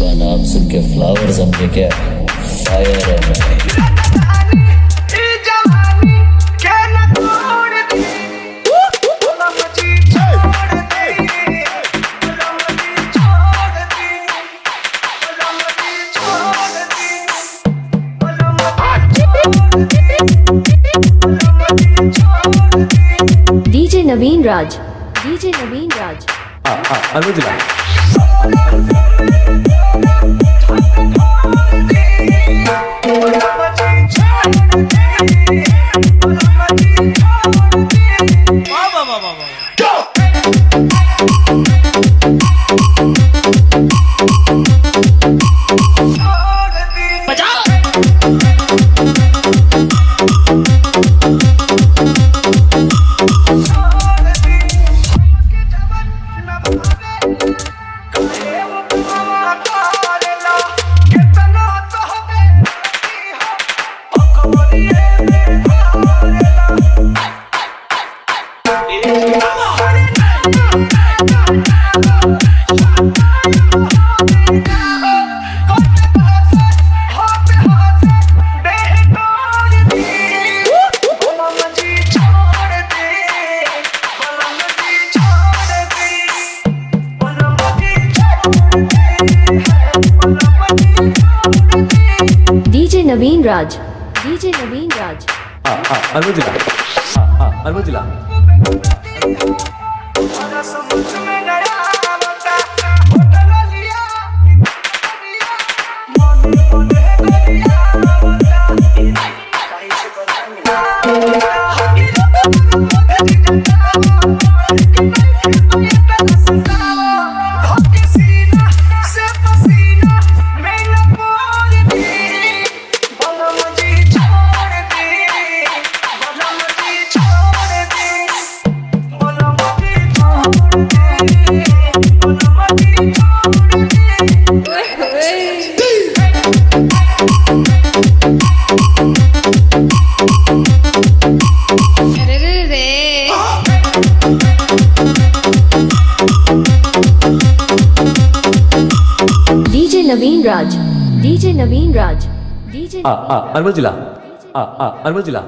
का नाम सुन के फ्लावर समझे क्या? फायर है मैं। डीजे नवीन राज, डीजे नवीन राज। अनुज ला डीजे नवीन राज, डीजे नवीन राज। अनुज ला अनुज ला डीजे नवीन राज, डीजे नवीन राज, डीजे अनुज ला अनुज ला